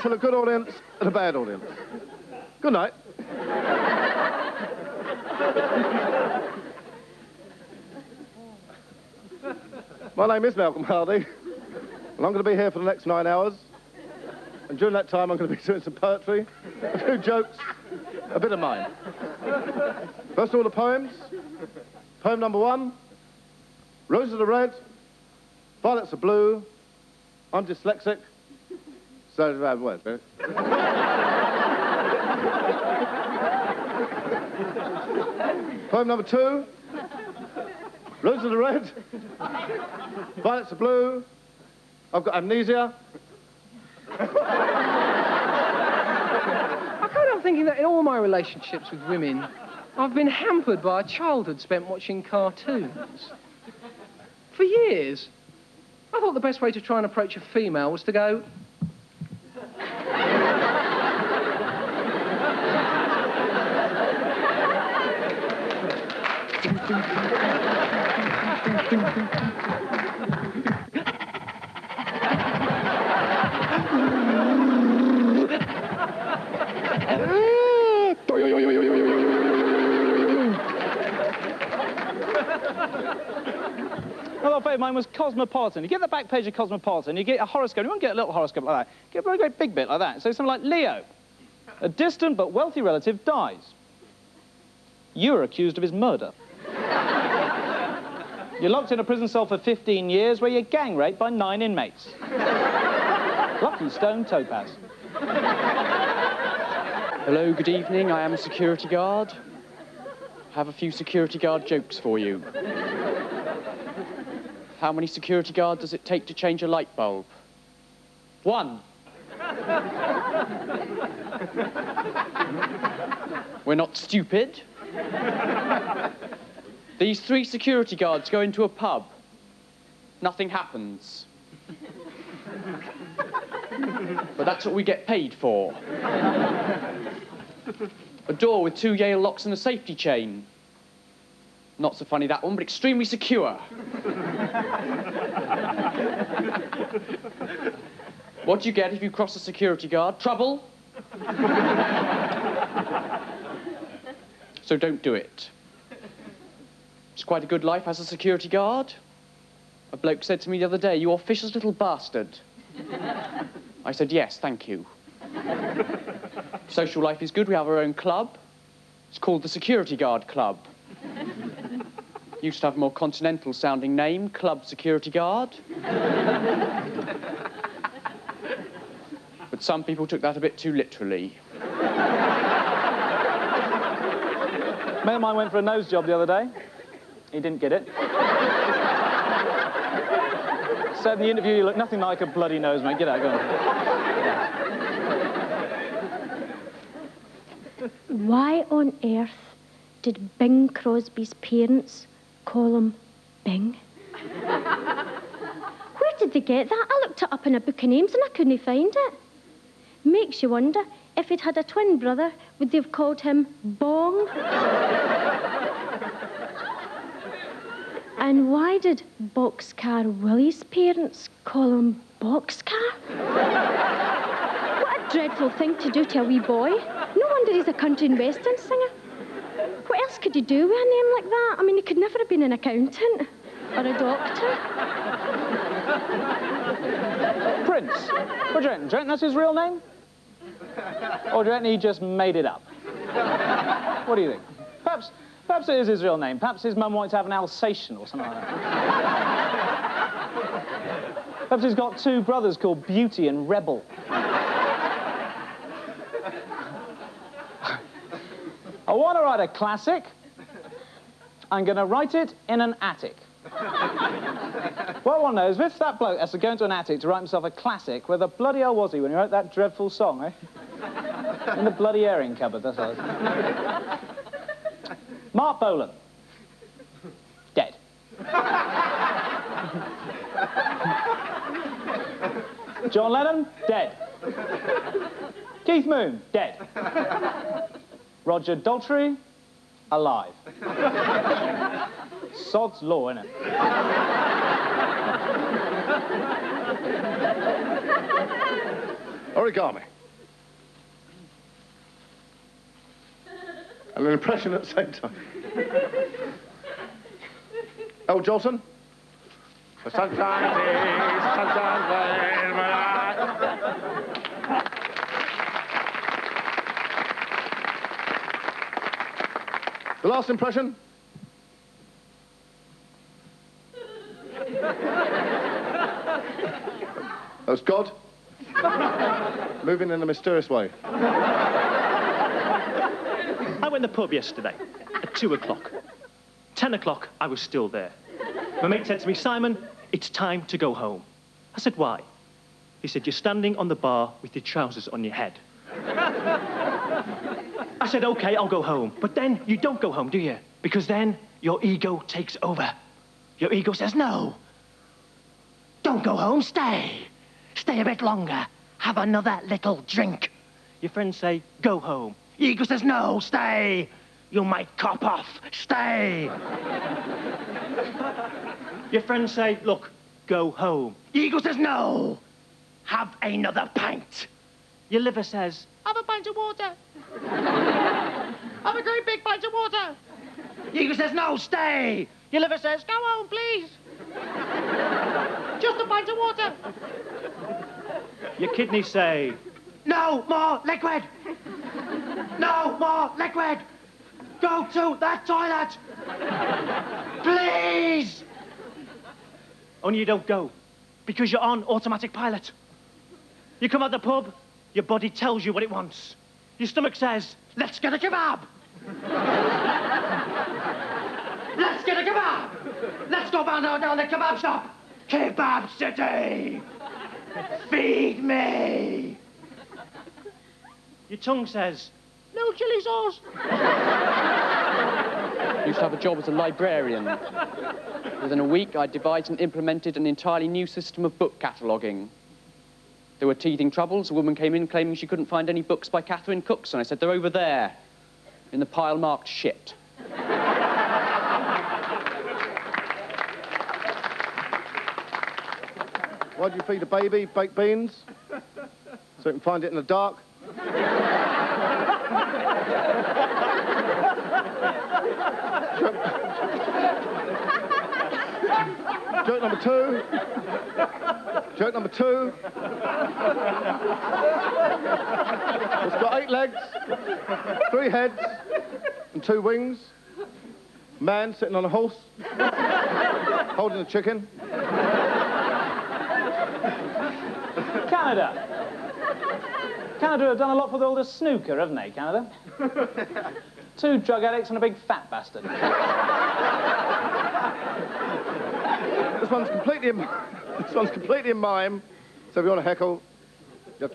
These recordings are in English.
tell a good audience and a bad audience. Good night. My name is Malcolm Hardee, and I'm going to be here for the next 9 hours. And during that time, I'm going to be doing some poetry, a few jokes, a bit of mine. First of all, the poems. Poem number 1. Roses are red, violets are blue. I'm dyslexic, so do I have words, really. Poem number 2. Roses are red, violets are blue. I've got amnesia. I can't help thinking that in all my relationships with women, I've been hampered by a childhood spent watching cartoons. For years, I thought the best way to try and approach a female was to go... Another favourite of mine was Cosmopolitan. You get the back page of Cosmopolitan, you get a horoscope. You won't get a little horoscope like that. You get a very great big bit like that. So something like Leo. A distant but wealthy relative dies. You are accused of his murder. You're locked in a prison cell for 15 years where you're gang raped by 9 inmates. Lucky stone topaz. Hello, good evening. I am a security guard. I have a few security guard jokes for you. How many security guards does it take to change a light bulb? 1. We're not stupid. These 3 security guards go into a pub. Nothing happens. But that's what we get paid for. A door with 2 Yale locks and a safety chain. Not so funny, that one, but extremely secure. What do you get if you cross a security guard? Trouble? So don't do it. It's quite a good life as a security guard. A bloke said to me the other day, "You officious little bastard." I said, "Yes, thank you." Social life is good. We have our own club. It's called the Security Guard Club. Used to have a more continental-sounding name, Club Security Guard. But some people took that a bit too literally. A mate of mine went for a nose job the other day. He didn't get it. Said in the interview, "You look nothing like a bloody nose, mate. Get out, go on." Why on earth did Bing Crosby's parents call him Bing? Where did they get that? I looked it up in a book of names and I couldn't find it. Makes you wonder, if he'd had a twin brother, would they have called him Bong? And why did Boxcar Willie's parents call him Boxcar? What a dreadful thing to do to a wee boy. No wonder he's a country and western singer. What else could you do with a name like that? I mean, he could never have been an accountant or a doctor. Prince. What do you reckon? Do you reckon that's his real name? Or do you reckon he just made it up? What do you think? Perhaps it is his real name. Perhaps his mum wanted to have an Alsatian or something like that. Perhaps he's got 2 brothers called Beauty and Rebel. I want to write a classic. I'm going to write it in an attic. What I want to know is if that bloke has to go into an attic to write himself a classic, where the bloody hell was he when he wrote that dreadful song, eh? In the bloody airing cupboard, that's all. Mark Bolan. Dead. John Lennon. Dead. Keith Moon. Dead. Roger Daltrey. Alive. Sod's law, innit? Origami. And an impression at the same time. Oh, Jolson? The sunshine is, sunshine in my eye. The last impression? That was God. Moving in a mysterious way. I went to the pub yesterday at 2 o'clock. 10 o'clock, I was still there. My mate said to me, Simon, it's time to go home. I said, why? He said, you're standing on the bar with your trousers on your head. I said, okay, I'll go home. But then you don't go home, do you? Because then your ego takes over. Your ego says, no. Don't go home, stay. Stay a bit longer. Have another little drink. Your friends say, go home. Your ego says, no, stay. You might cop off. Stay. Your friends say, look, go home. Your ego says, no. Have another pint. Your liver says, have a pint of water. Have a great big pint of water. Your ego says, no, stay. Your liver says, go home, please. Just a pint of water. Your kidneys say, no more liquid. No more liquid. Go to the toilet. Please. Only you don't go because you're on automatic pilot. You come out the pub, your body tells you what it wants. Your stomach says, let's get a kebab. Let's get a kebab. Let's go down the kebab shop. Kebab City. Feed me. Your tongue says, no chili sauce. I used to have a job as a librarian. Within a week, I devised and implemented an entirely new system of book cataloguing. There were teething troubles. A woman came in claiming she couldn't find any books by Catherine Cookson. I said, they're over there, in the pile marked shit. Why'd you feed a baby baked beans? So it can find it in the dark? Joke number two. Joke number two. It's got 8 legs, 3 heads, and 2 wings. Man sitting on a horse, holding a chicken. Canada. Canada have done a lot for all the snooker, haven't they, Canada? 2 drug addicts and a big fat bastard. This one's completely in mime. So if you want to heckle, just...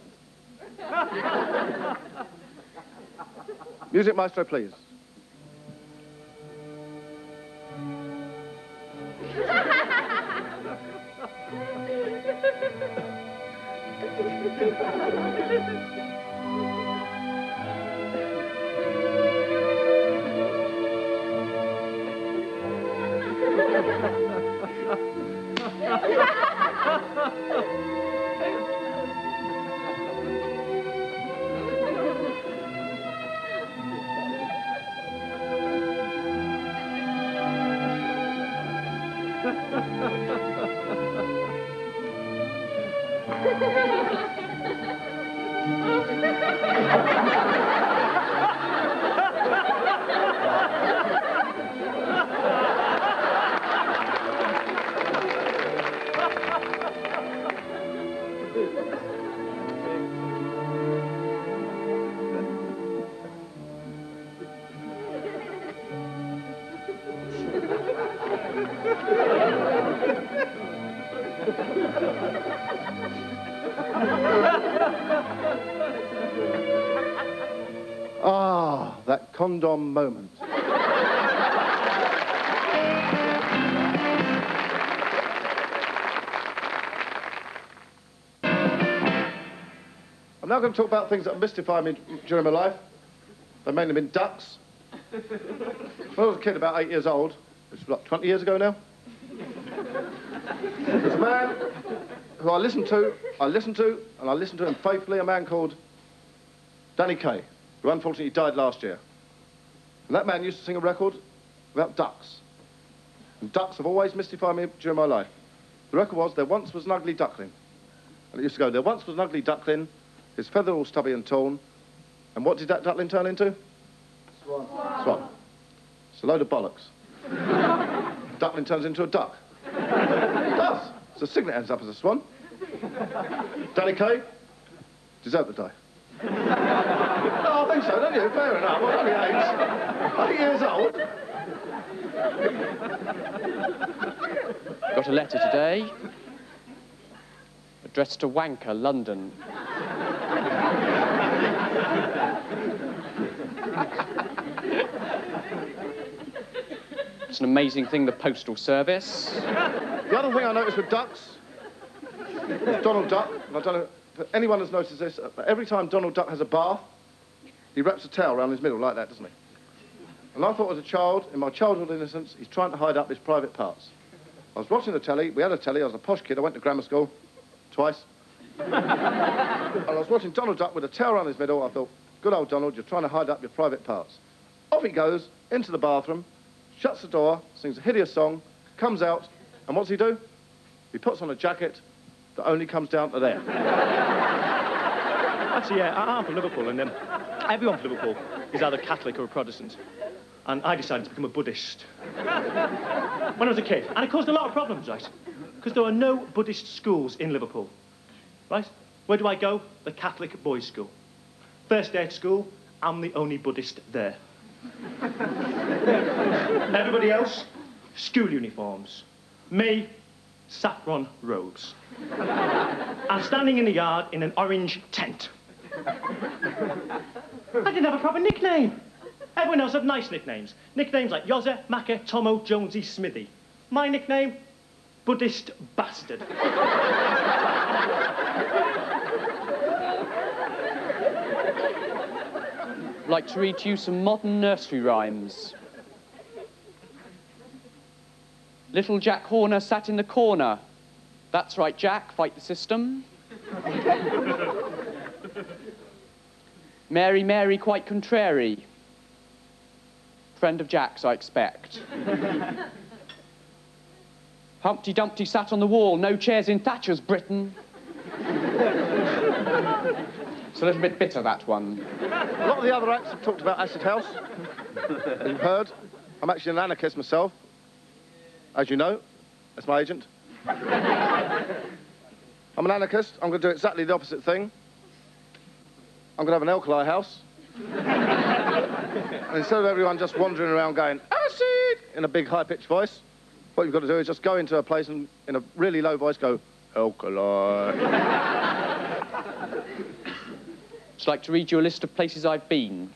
Music maestro, please. Ah, that condom moment. I'm now going to talk about things that mystify me during my life. They've mainly been ducks. When I was a kid, about 8 years old, which was like 20 years ago now, there's a man who I listened to him faithfully, a man called Danny Kaye, who unfortunately died last year. And that man used to sing a record about ducks. And ducks have always mystified me during my life. The record was, there once was an ugly duckling. And it used to go, there once was an ugly duckling, his feather all stubby and torn. And what did that duckling turn into? Swan. Swan. It's a load of bollocks. Duckling turns into a duck. It does. So Signet ends up as a swan. Danny Kaye deserved to die. Oh, I think so, don't you? Fair enough. I'm only 8 years old. Got a letter today. Addressed to Wanker, London. It's an amazing thing, the postal service. The other thing I noticed with ducks is Donald Duck, and I don't know if anyone has noticed this, but every time Donald Duck has a bath, he wraps a towel around his middle like that, doesn't he? And I thought as a child, in my childhood innocence, he's trying to hide up his private parts. I was watching the telly, we had a telly, I was a posh kid, I went to grammar school, twice. And I was watching Donald Duck with a towel around his middle, I thought, good old Donald, you're trying to hide up your private parts. Off he goes, into the bathroom, shuts the door, sings a hideous song, comes out, and what's he do? He puts on a jacket that only comes down to there. Actually, yeah, I'm from Liverpool, and everyone from Liverpool is either Catholic or a Protestant. And I decided to become a Buddhist when I was a kid. And it caused a lot of problems, right? Because there are no Buddhist schools in Liverpool, right? Where do I go? The Catholic boys' school. First day at school, I'm the only Buddhist there. Everybody else, school uniforms. Me, saffron robes. I'm standing in the yard in an orange tent. I didn't have a proper nickname. Everyone else had nice nicknames. Nicknames like Yozza, Macca, Tomo, Jonesy, Smithy. My nickname? Buddhist bastard. I'd like to read to you some modern nursery rhymes. Little Jack Horner sat in the corner. That's right, Jack, fight the system. Mary, Mary, quite contrary. Friend of Jack's, I expect. Humpty Dumpty sat on the wall, no chairs in Thatcher's Britain. It's a little bit bitter, that one. A lot of the other acts have talked about acid house. As you've heard, I'm actually an anarchist myself. As you know, that's my agent. I'm an anarchist. I'm going to do exactly the opposite thing. I'm going to have an alkali house. And instead of everyone just wandering around going, acid, in a big high-pitched voice, what you've got to do is just go into a place and, in a really low voice, go, alkali. I'd like to read you a list of places I've been.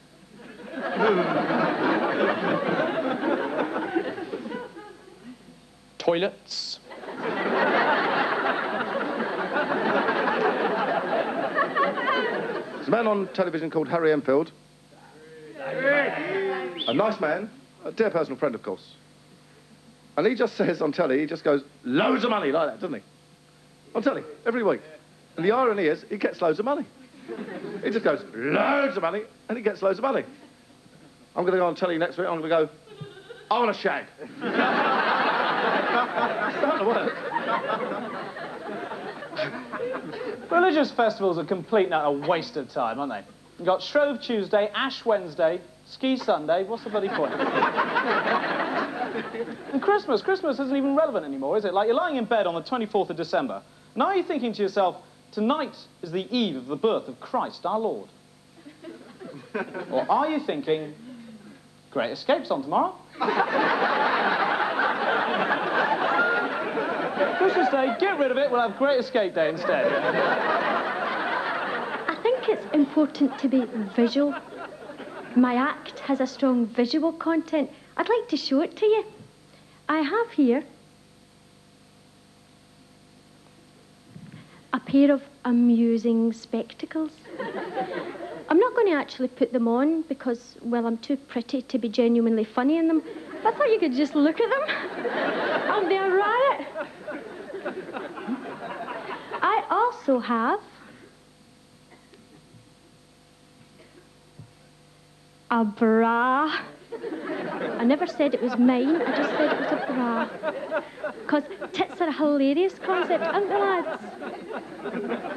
Toilets. There's a man on television called Harry Enfield. A nice man, a dear personal friend, of course. And he just says on telly, he just goes, loads of money, like that, doesn't he? On telly, every week. And the irony is, he gets loads of money. He just goes, loads of money, and he gets loads of money. I'm going to go on telly next week, I'm going to go, I want a shag. It's starting to work. Religious festivals are complete and utter waste of time, aren't they? You've got Shrove Tuesday, Ash Wednesday, Ski Sunday. What's the bloody point? And Christmas isn't even relevant anymore, is it? Like, you're lying in bed on the 24th of December, and are you thinking to yourself, tonight is the eve of the birth of Christ, our Lord? Or are you thinking, Great Escape's on tomorrow? Christmas Day, get rid of it, we'll have Great Escape Day instead. I think it's important to be visual. My act has a strong visual content. I'd like to show it to you. I have here a pair of amusing spectacles. I'm not going to actually put them on because, well, I'm too pretty to be genuinely funny in them. But I thought you could just look at them. Aren't they a riot? I also have a bra. I never said it was mine, I just said it was a bra. Because tits are a hilarious concept, aren't they, lads?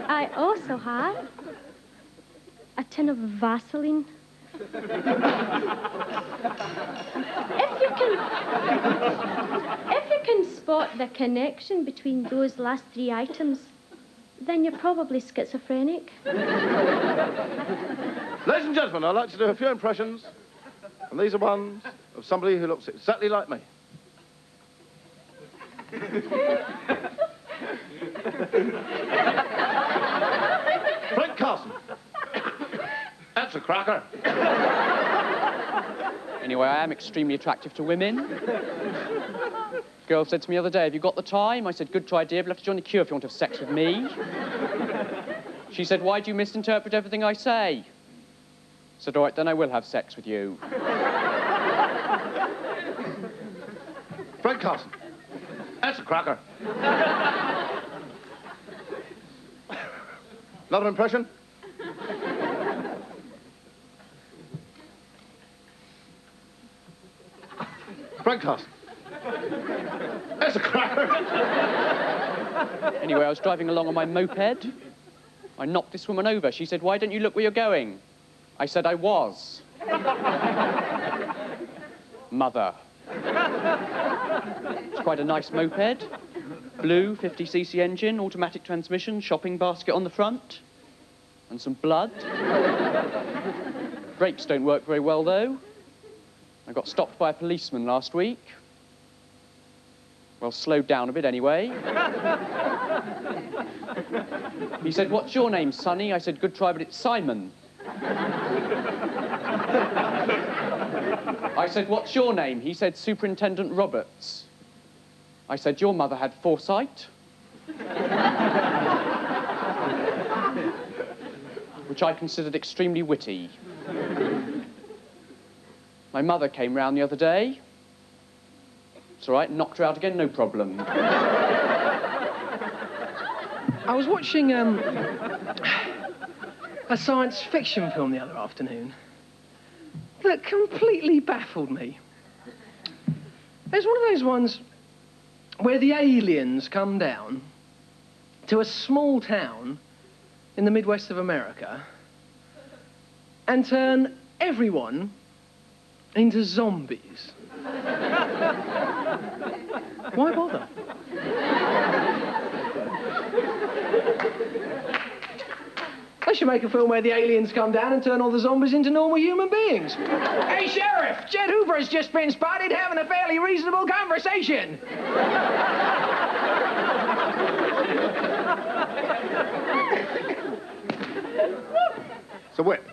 I also have a tin of Vaseline. If you can spot the connection between those last three items, then you're probably schizophrenic. Ladies and gentlemen, I'd like to do a few impressions, and these are ones of somebody who looks exactly like me. Frank Carson. That's a cracker. Anyway, I am extremely attractive to women. Girl said to me the other day, have you got the time? I said, good try, dear, but you'll have to join the queue if you want to have sex with me. She said, why do you misinterpret everything I say? I said, all right, then I will have sex with you. Frank Carson. That's a cracker. Another impression? Frank Carson. That's a cracker. Anyway, I was driving along on my moped. I knocked this woman over. She said, why don't you look where you're going? I said, I was. Mother. It's quite a nice moped. Blue, 50cc engine, automatic transmission, shopping basket on the front, and some blood. Brakes don't work very well, though. I got stopped by a policeman last week. Well, slowed down a bit anyway. He said, what's your name, Sonny? I said, good try, but it's Simon. I said, what's your name? He said, Superintendent Roberts. I said, your mother had foresight. Which I considered extremely witty. My mother came round the other day. It's all right, knocked her out again, no problem. I was watching a science fiction film the other afternoon that completely baffled me. It's one of those ones where the aliens come down to a small town in the Midwest of America and turn everyone into zombies. Why bother? They should make a film where the aliens come down and turn all the zombies into normal human beings. Hey, Sheriff! Jed Hoover's just been spotted having a fairly reasonable conversation. It's a whip.